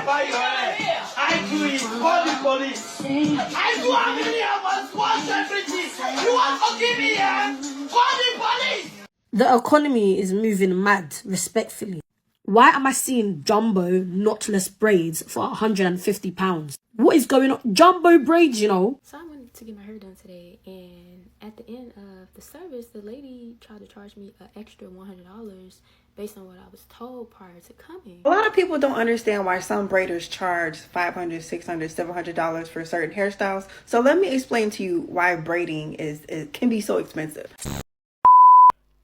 buy your hair. I do it. Call the police. I do everything. I must wash everything. You want to give me here? Call the police. The economy is moving mad, respectfully. Why am I seeing jumbo knotless braids for £150? What is going on? Jumbo braids, you know. So I wanted to get my hair done today, and at the end of the service, the lady tried to charge me an extra $100 based on what I was told prior to coming. A lot of people don't understand why some braiders charge $500, $600, $700 for certain hairstyles. So let me explain to you why braiding can be so expensive.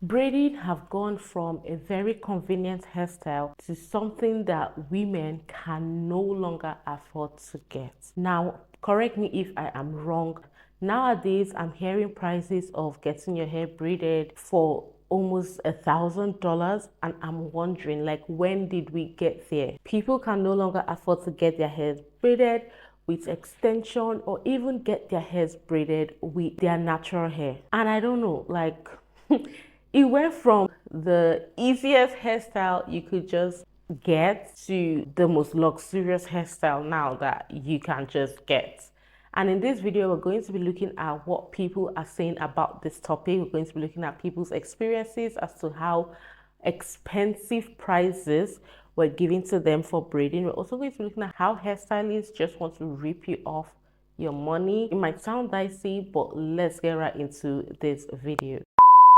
Braiding have gone from a very convenient hairstyle to something that women can no longer afford to get. Now, correct me if I am wrong. Nowadays, I'm hearing prices of getting your hair braided for almost $1,000, and I'm wondering, like, when did we get there? People can no longer afford to get their hair braided with extension or even get their hairs braided with their natural hair. And I don't know, like it went from the easiest hairstyle you could just get to the most luxurious hairstyle now that you can just get. And in this video, we're going to be looking at what people are saying about this topic. We're going to be looking at people's experiences as to how expensive prices were given to them for braiding. We're also going to be looking at how hairstylists just want to rip you off your money. It might sound dicey, but let's get right into this video.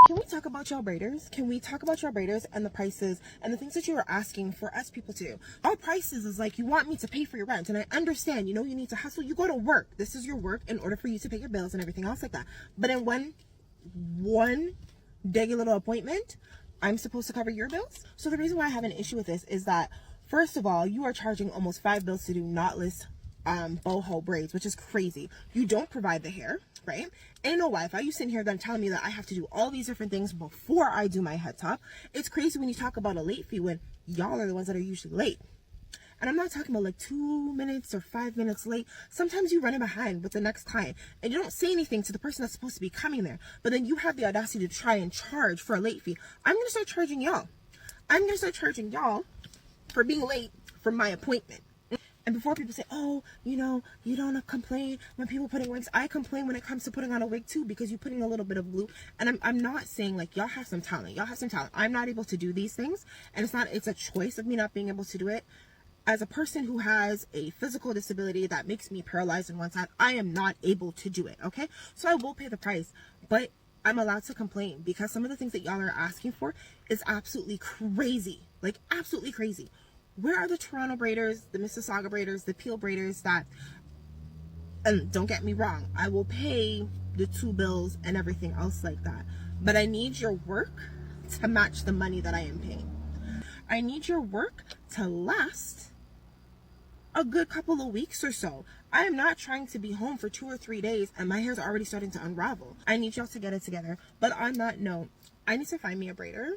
Can we talk about y'all braiders? Can we talk about y'all braiders and the prices and the things that you are asking for us people to do? Our prices is like, you want me to pay for your rent, and I understand, you know, you need to hustle. You go to work. This is your work in order for you to pay your bills and everything else like that. But in one daily little appointment, I'm supposed to cover your bills? So the reason why I have an issue with this is that, first of all, you are charging almost 5 bills to do knotless boho braids, which is crazy. You don't provide the hair, right? Ain't no Wi-Fi. You sitting here then telling me that I have to do all these different things before I do my head top. It's crazy when you talk about a late fee when y'all are the ones that are usually late. And I'm not talking about like 2 minutes or 5 minutes late. Sometimes you're running behind with the next client and you don't say anything to the person that's supposed to be coming there. But then you have the audacity to try and charge for a late fee. I'm going to start charging y'all. I'm going to start charging y'all for being late for my appointment. And before people say, oh, you know, you don't complain when people putting wigs. I complain when it comes to putting on a wig too, because you're putting a little bit of glue. And I'm not saying like, y'all have some talent. Y'all have some talent. I'm not able to do these things. And it's a choice of me not being able to do it. As a person who has a physical disability that makes me paralyzed on one side, I am not able to do it, okay? So I will pay the price, but I'm allowed to complain because some of the things that y'all are asking for is absolutely crazy. Like, absolutely crazy. Where are the Toronto braiders, the Mississauga braiders, the Peel braiders that, and don't get me wrong, I will pay the 2 bills and everything else like that. But I need your work to match the money that I am paying. I need your work to last a good couple of weeks or so. I am not trying to be home for 2 or 3 days and my hair's already starting to unravel. I need y'all to get it together. But on that note, I need to find me a braider.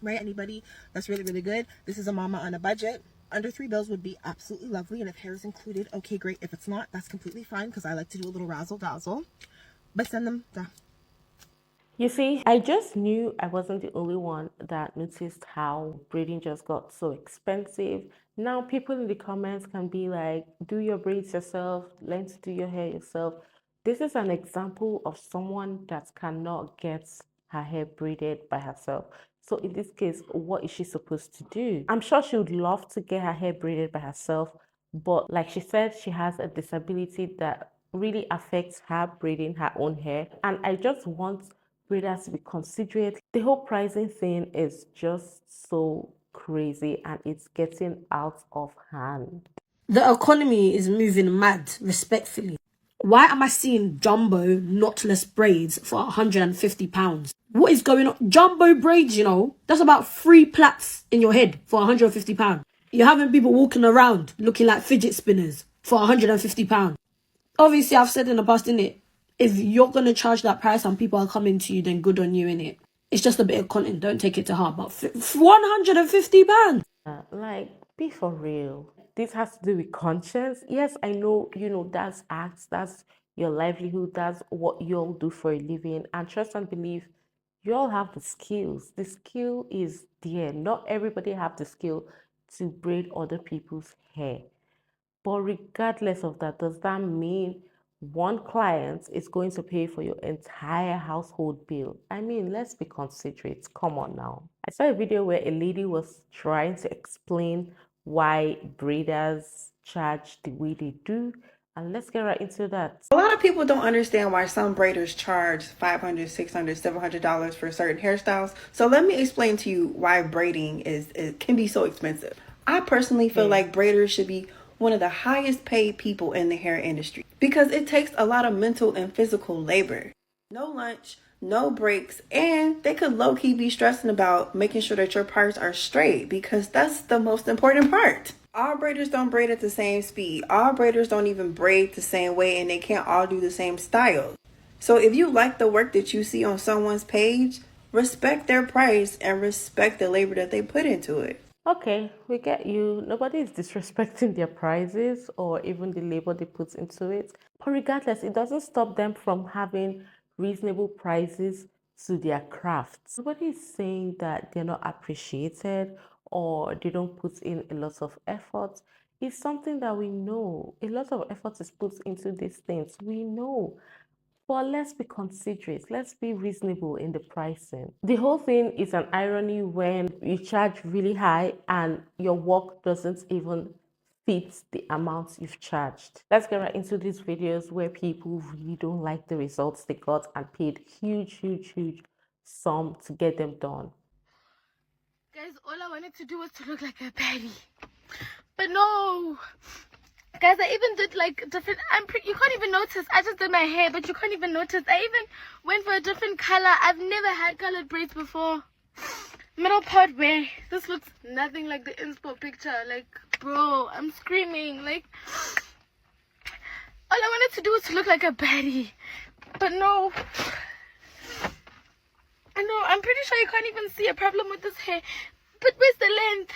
Right? Anybody that's really, really good. This is a mama on a budget. Under 3 bills would be absolutely lovely. And if hair is included, okay, great. If it's not, that's completely fine because I like to do a little razzle dazzle. But send them down. You see, I just knew I wasn't the only one that noticed how braiding just got so expensive. Now people in the comments can be like, do your braids yourself, learn to do your hair yourself. This is an example of someone that cannot get her hair braided by herself. So in this case, what is she supposed to do? I'm sure she would love to get her hair braided by herself, but like she said, she has a disability that really affects her braiding her own hair. And I just want braiders to be considerate. The whole pricing thing is just so crazy and it's getting out of hand. The economy is moving mad, respectfully. Why am I seeing jumbo knotless braids for £150? What is going on? Jumbo braids, you know, that's about 3 plaits in your head for £150. You're having people walking around looking like fidget spinners for £150. Obviously, I've said in the past, innit, if you're going to charge that price and people are coming to you, then good on you, innit? It's just a bit of content. Don't take it to heart. But £150? Like, be for real. This has to do with conscience. Yes, I know, that's acts, that's your livelihood, that's what you all do for a living. And trust and believe, you all have the skills. The skill is there. Not everybody have the skill to braid other people's hair. But regardless of that, does that mean one client is going to pay for your entire household bill? I mean, let's be considerate. Come on now. I saw a video where a lady was trying to explain why braiders charge the way they do, and let's get right into that. A lot of people don't understand why some braiders charge $500, $600, $700 for certain hairstyles. So let me explain to you why braiding can be so expensive. I personally feel like braiders should be one of the highest paid people in the hair industry because it takes a lot of mental and physical labor. No lunch, no breaks, and they could low-key be stressing about making sure that your parts are straight because that's the most important part. All braiders don't braid at the same speed. All braiders don't even braid the same way, and they can't all do the same style. So if you like the work that you see on someone's page, respect their price and respect the labor that they put into it. Okay, we get you. Nobody is disrespecting their prices or even the labor they put into it. But regardless, it doesn't stop them from having reasonable prices to their crafts. Nobody is saying that they're not appreciated or they don't put in a lot of effort. It's something that we know. A lot of effort is put into these things. We know. But let's be considerate, let's be reasonable in the pricing. The whole thing is an irony when you charge really high and your work doesn't even fit the amount you've charged. Let's get right into these videos where people really don't like the results they got and paid huge sum to get them done. Guys, all I wanted to do was to look like a baddie. But no. Guys, I even did like different, you can't even notice. I just did my hair, but you can't even notice. I even went for a different color. I've never had colored braids before. Middle part where this looks nothing like the inspo picture. Like, bro, I'm screaming. Like, all I wanted to do was to look like a baddie. But no. I know, I'm pretty sure you can't even see a problem with this hair. But where's the length?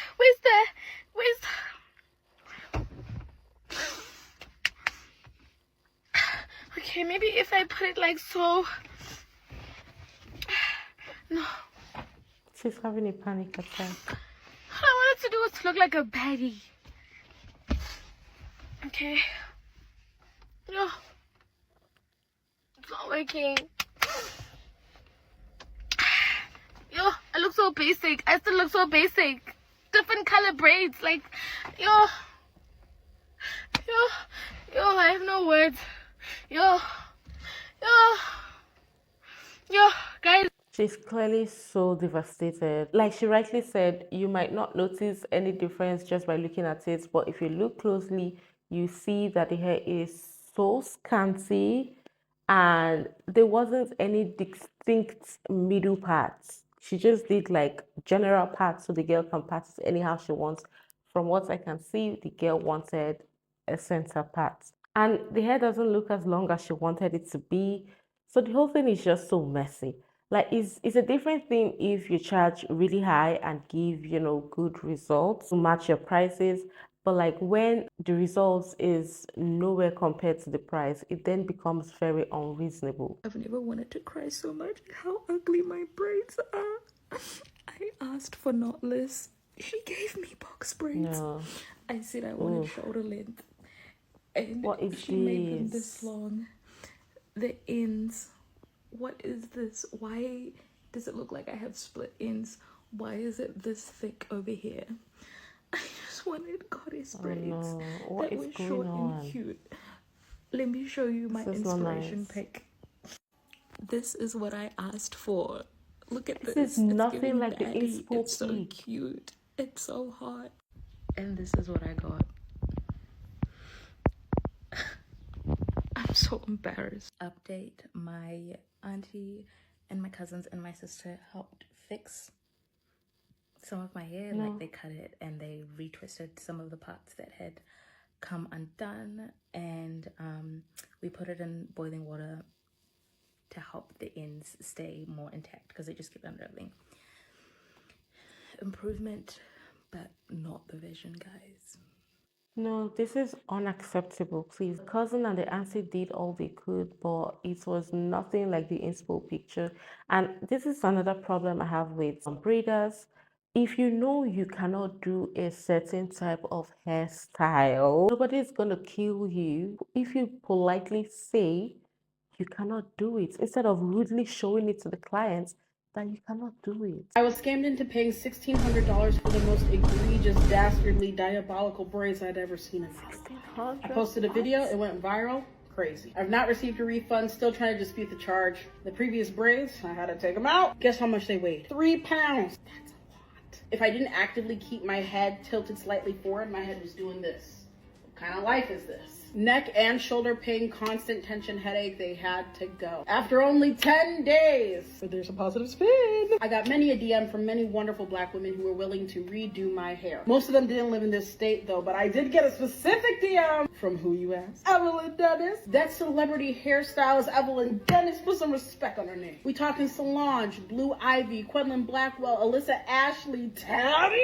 Okay, maybe if I put it like so. No. She's having a panic attack. All I wanted to do was to look like a baddie. Okay. No. It's not working. Yo, I look so basic. I still look so basic. Different color braids. Like, yo, I have no words. Yo, guys. She's clearly so devastated. Like she rightly said, you might not notice any difference just by looking at it, but if you look closely, you see that the hair is so scanty and there wasn't any distinct middle parts. She just did like general parts so the girl can part it anyhow she wants. From what I can see, the girl wanted a center part. And the hair doesn't look as long as she wanted it to be. So the whole thing is just so messy. Like it's a different thing if you charge really high and give, good results to match your prices. But like when the results is nowhere compared to the price, it then becomes very unreasonable. I've never wanted to cry so much. How ugly my braids are. I asked for knotless. She gave me box braids. No. I said I wanted shoulder length. And What is she made them this? this long. The ends. What is this? Why does it look like I have split ends? Why is it this thick over here? I just wanted goddess braids No. What that is were going short on? and cute. Let me show you my This is not inspiration nice. pic. This is what I asked for. Look at this. This is nothing giving like the baddie. inspo It's so peak. cute. It's so hot. And this is what I got. I'm so embarrassed. Update: my auntie and my cousins and my sister helped fix some of my hair. No. Like they cut it and they retwisted some of the parts that had come undone, and we put it in boiling water to help the ends stay more intact because they just kept unraveling. Improvement, but not the vision, guys. No, this is unacceptable, please. The cousin and the auntie did all they could, but it was nothing like the inspo picture. And this is another problem I have with some breeders. If you know you cannot do a certain type of hairstyle, nobody's gonna kill you if you politely say you cannot do it instead of rudely showing it to the clients that you cannot do it. I was scammed into paying $1,600 for the most egregious, dastardly, diabolical braids I'd ever seen in my life. I posted a video, it went viral. Crazy. I've not received a refund, still trying to dispute the charge. The previous braids, I had to take them out. Guess how much they weighed? 3 pounds. That's a lot. If I didn't actively keep my head tilted slightly forward, my head was doing this. What kind of life is this? Neck and shoulder pain, constant tension, headache, they had to go. After only 10 days, but there's a positive spin. I got many a DM from many wonderful Black women who were willing to redo my hair. Most of them didn't live in this state though, but I did get a specific DM from who you ask? Evelyn Dennis. That celebrity hairstylist Evelyn Dennis, put some respect on her name. We talking Solange, Blue Ivy, Quedlin Blackwell, Alyssa Ashley, Tams,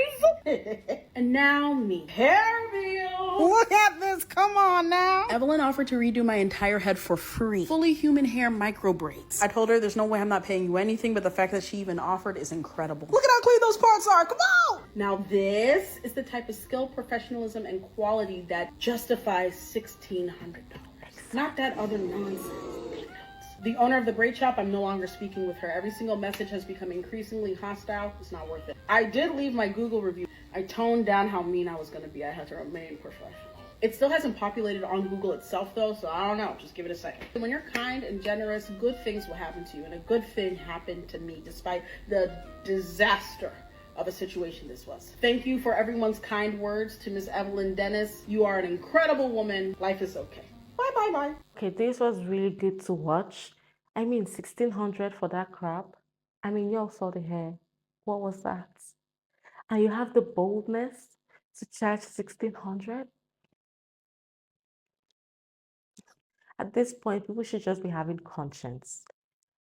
and now me. Hair reveal. Look at this. Come on now. Evelyn offered to redo my entire head for free. Fully human hair micro braids. I told her there's no way I'm not paying you anything, but the fact that she even offered is incredible. Look at how clean those parts are. Come on! Now this is the type of skill, professionalism, and quality that justifies $1,600. Not that other nonsense. The owner of the braid shop, I'm no longer speaking with her. Every single message has become increasingly hostile. It's not worth it. I did leave my Google review. I toned down how mean I was going to be. I had to remain professional. It still hasn't populated on Google itself though, so I don't know. Just give it a second. When you're kind and generous, good things will happen to you. And a good thing happened to me despite the disaster of a situation this was. Thank you for everyone's kind words to Miss Evelyn Dennis. You are an incredible woman. Life is okay. Bye, bye, bye. Okay, this was really good to watch. I mean, 1,600 for that crap. I mean, y'all saw the hair. What was that? And you have the boldness to charge 1,600? At this point, people should just be having conscience.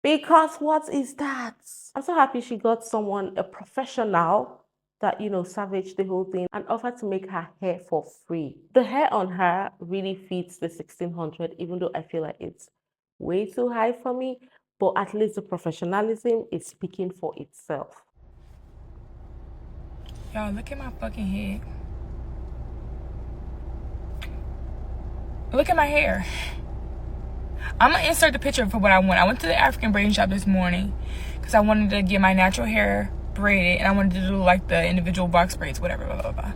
Because what is that? I'm so happy she got someone, a professional, that, savaged the whole thing and offered to make her hair for free. The hair on her really fits the 1,600, even though I feel like it's way too high for me. But at least the professionalism is speaking for itself. Y'all, look at my fucking head. Look at my hair. I'm gonna insert the picture for what I want. I went to the African braiding shop this morning because I wanted to get my natural hair braided and I wanted to do like the individual box braids, whatever, blah, blah, blah.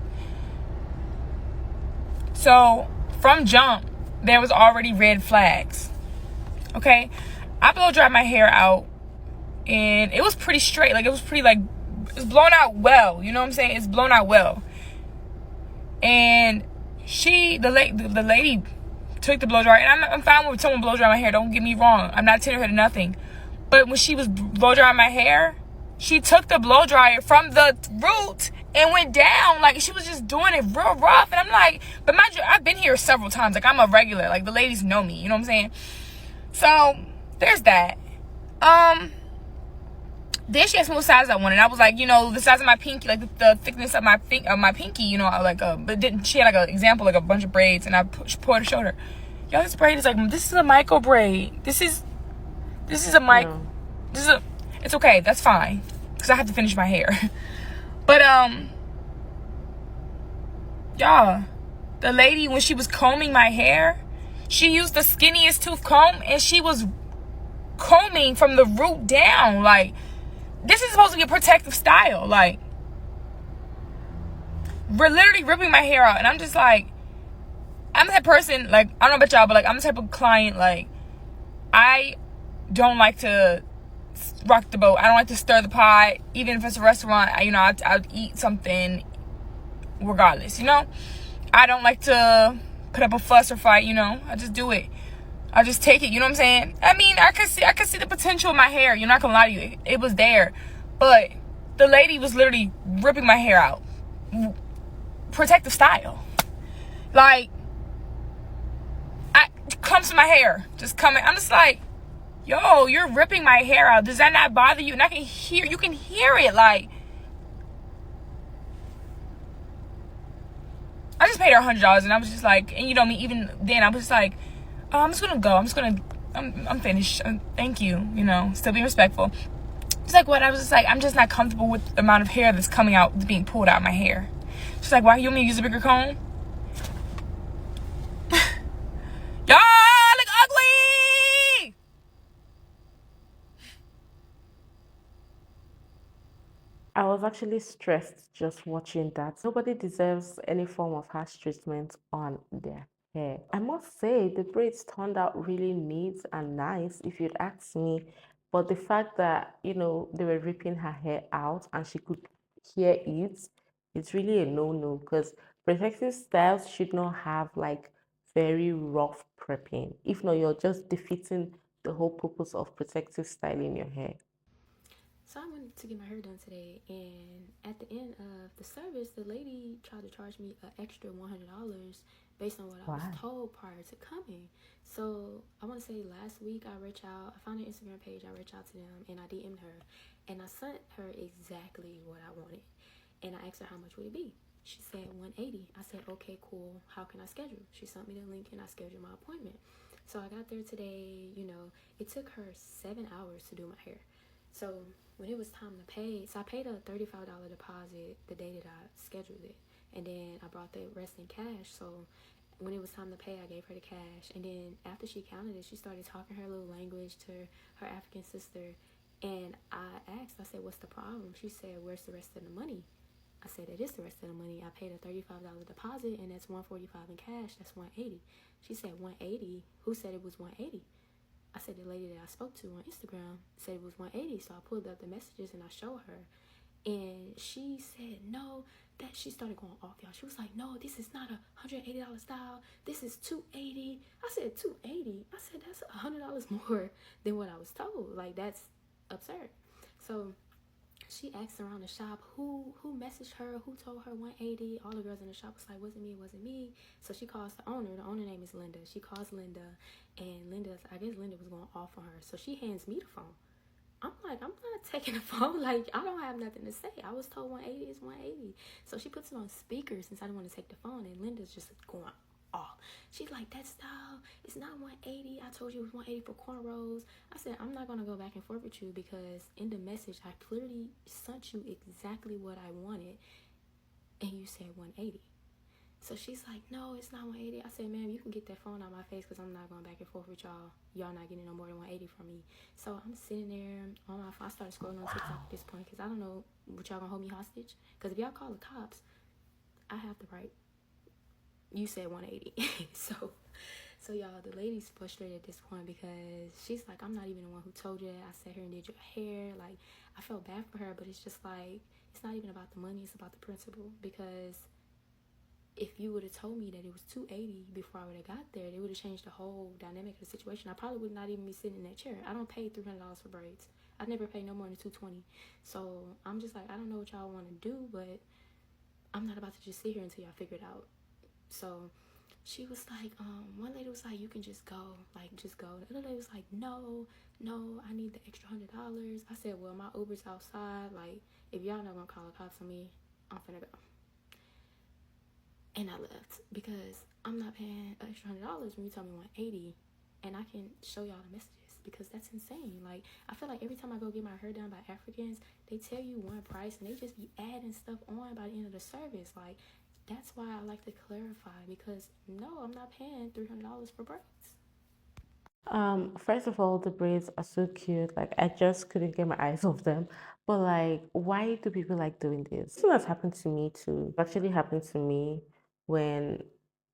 So from jump, there was already red flags. Okay, I blow dried my hair out and it was pretty straight. Like it was it's blown out well. You know what I'm saying? It's blown out well. And the lady took the blow dryer, and I'm fine with someone blow dry my hair. Don't get me wrong. I'm not telling her to nothing. But when she was blow drying my hair, she took the blow dryer from the root and went down. Like she was just doing it real rough. And I'm like, but mind you, I've been here several times. Like I'm a regular. Like the ladies know me. You know what I'm saying? So there's that. Then she asked me what size I wanted. I was like, the size of my pinky, like the thickness of my pinky, but then she had like an example, like a bunch of braids, and I poured her shoulder. Yo, this braid is like, this is a micro braid. This is a mic. No. It's okay. That's fine. Because I have to finish my hair. But, y'all, the lady, when she was combing my hair, she used the skinniest tooth comb, and she was combing from the root down, like, this is supposed to be a protective style. Like, we're literally ripping my hair out. And I'm just like, I'm the type of person, like, I don't know about y'all, but like, I'm the type of client, like, I don't like to rock the boat. I don't like to stir the pot. Even if it's a restaurant, I'll eat something regardless, I don't like to put up a fuss or fight, I just do it. I just take it, you know what I'm saying? I mean, I could see the potential of my hair. You're not gonna lie to you. It was there. But the lady was literally ripping my hair out. Protective style. Like, comes to my hair. Just coming. I'm just like, yo, you're ripping my hair out. Does that not bother you? And you can hear it. Like, I just paid her $100 and I was just like, and even then I was just like, I'm just gonna go. I'm finished. Thank you. Still being respectful. She's like, what? I was just like, I'm just not comfortable with the amount of hair that's coming out, that's being pulled out of my hair. She's like, why you want me to use a bigger comb? Y'all look ugly! I was actually stressed just watching that. Nobody deserves any form of harsh treatment on their hair. I must say, the braids turned out really neat and nice, if you'd ask me. But the fact that, they were ripping her hair out and she could hear it, it's really a no-no because protective styles should not have like very rough prepping. If not, you're just defeating the whole purpose of protective styling your hair. So I went to get my hair done today, and at the end of the service, the lady tried to charge me an extra $100 based on what I was Wow. told prior to coming. So I want to say last week I reached out, I found her Instagram page, I reached out to them, and I DM'd her, and I sent her exactly what I wanted, and I asked her how much would it be. She said 180. I said, okay, cool. How can I schedule? She sent me the link and I scheduled my appointment. So I got there today. It took her 7 hours to do my hair. So when it was time to pay, so I paid a $35 deposit the day that I scheduled it. And then I brought the rest in cash. So when it was time to pay, I gave her the cash. And then after she counted it, she started talking her little language to her African sister. And I asked, I said, what's the problem? She said, where's the rest of the money? I said, that is the rest of the money. I paid a $35 deposit, and that's $145 in cash. That's $180. She said, $180? Who said it was $180? I said, the lady that I spoke to on Instagram said it was $180. So I pulled up the messages and I showed her. And she said, no, that she started going off, y'all. She was like, no, this is not a $180 style. This is $280. I said, $280? I said, that's $100 more than what I was told. Like, that's absurd. So she asked around the shop who messaged her, who told her 180. All the girls in the shop was like, wasn't me. So she calls the owner. The owner name is Linda. She calls Linda, and I guess Linda was going off on her. So she hands me the phone. I'm like, I'm not taking the phone. Like, I don't have nothing to say. I was told 180 is 180. So she puts it on speaker since I didn't want to take the phone, and Linda's just going off. She's like, that style is not 180. I told you it was 180 for cornrows. I said, I'm not going to go back and forth with you because in the message, I clearly sent you exactly what I wanted, and you said 180. So she's like, no, it's not 180. I said, ma'am, you can get that phone out of my face because I'm not going back and forth with y'all. Y'all not getting no more than 180 from me. So I'm sitting there on my phone. I started scrolling on TikTok at this point because I don't know what y'all going to hold me hostage. Because if y'all call the cops, I have the right. You said 180. So y'all, the lady's frustrated at this point because she's like, I'm not even the one who told you that. I sat here and did your hair. Like, I felt bad for her, but it's just like, it's not even about the money. It's about the principle. Because if you would have told me that it was 280 before I would have got there, it would have changed the whole dynamic of the situation. I probably would not even be sitting in that chair. I don't pay $300 for braids. I never pay no more than $220. So I'm just like, I don't know what y'all want to do, but I'm not about to just sit here until y'all figure it out. So she was like, one lady was like, you can just go, like, just go. The other lady was like, no, I need the extra $100. I said, well, my Uber's outside. Like, if y'all not gonna call the cops on me, I'm finna go. And I left because I'm not paying an extra $100 when you tell me 180, and I can show y'all the messages because that's insane. Like, I feel like every time I go get my hair done by Africans, they tell you one price and they just be adding stuff on by the end of the service. Like, that's why I like to clarify because no, I'm not paying $300 for braids. First of all, the braids are so cute. Like I just couldn't get my eyes off them. But like, why do people like doing this? This has happened to me too. It actually happened to me when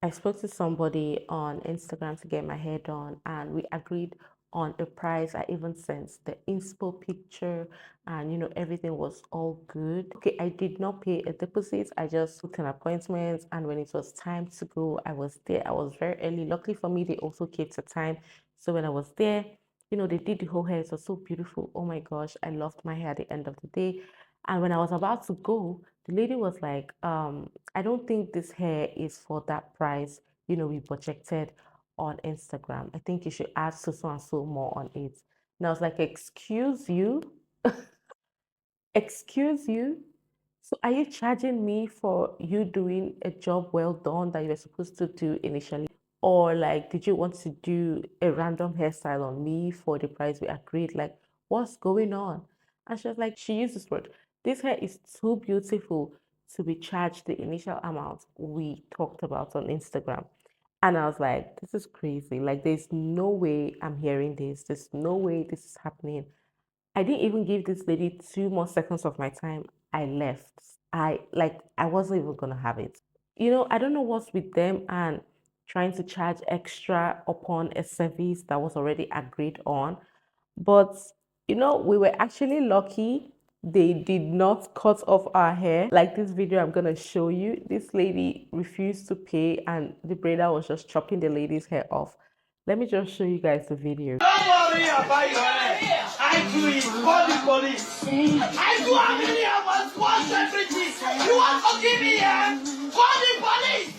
I spoke to somebody on Instagram to get my hair done, and we agreed on a price. I even sent the inspo picture, and everything was all good. Okay, I did not pay a deposit. I just booked an appointment, and when it was time to go, I was there. I was very early. Luckily for me, they also kept the time. So when I was there, they did the whole hair. It was so beautiful. Oh my gosh, I loved my hair at the end of the day. And when I was about to go, the lady was like, I don't think this hair is for that price, we projected on Instagram. I think you should add so and so more on it. And I was like, excuse you? Excuse you? So are you charging me for you doing a job well done that you were supposed to do initially? Or like, did you want to do a random hairstyle on me for the price we agreed? Like, what's going on? And she was like, she used this word, this hair is too beautiful to be charged the initial amount we talked about on Instagram. And I was like, this is crazy. Like, there's no way I'm hearing this. There's no way this is happening. I didn't even give this lady 2 more seconds of my time. I left. I wasn't even gonna have it. I don't know what's with them and trying to charge extra upon a service that was already agreed on. But we were actually lucky they did not cut off our hair. Like this video I'm gonna show you, this lady refused to pay and the braider was just chopping the lady's hair off. Let me just show you guys the video. Don't worry about your hair. I do it. Call the police. I do how many hours? What's everything? You want to give me here? Call the police.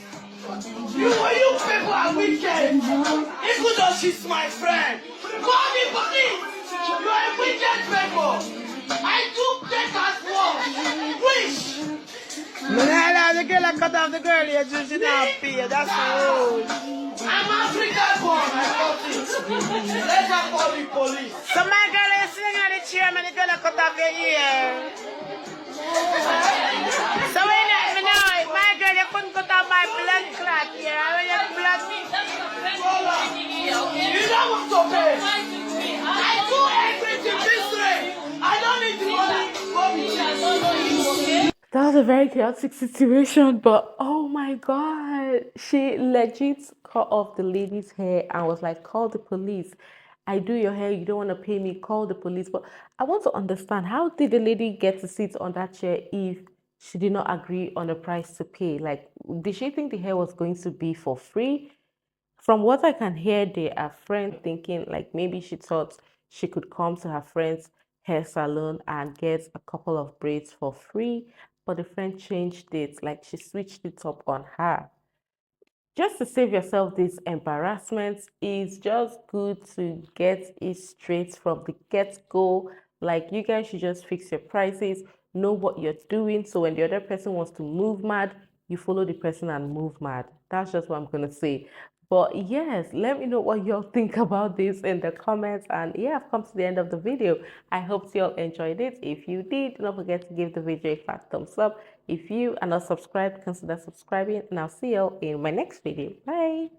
You people are wicked. Even though she's my friend. Call the police. You are a wicked people. I do take as well. Wish. The girl I cut off the girl here, she not pay. That's rude. I'm African born, I got it. Let's not call the police. So my girl is sitting on the chair, and the girl cut off your ear. So when I know, my girl, you couldn't cut off my blood clot here. I mean, your blood. You don't want to pay. I do everything this way. I don't need the money. That was a very chaotic situation, but oh my god, she legit cut off the lady's hair and was like, call the police. I do your hair, you don't want to pay me, call the police. But I want to understand, how did the lady get to sit on that chair if she did not agree on the price to pay? Like, did she think the hair was going to be for free? From what I can hear, they are friends, thinking like maybe she thought she could come to her friend's hair salon and get a couple of braids for free, but the friend changed it, like she switched it up on her. Just to save yourself this embarrassment, it's just good to get it straight from the get-go. Like, you guys should just fix your prices, know what you're doing, so when the other person wants to move mad, you follow the person and move mad. That's just what I'm gonna say. But yes, let me know what y'all think about this in the comments. And yeah, I've come to the end of the video. I hope y'all enjoyed it. If you did, don't forget to give the video a fat thumbs up. If you are not subscribed, consider subscribing, and I'll see y'all in my next video. Bye.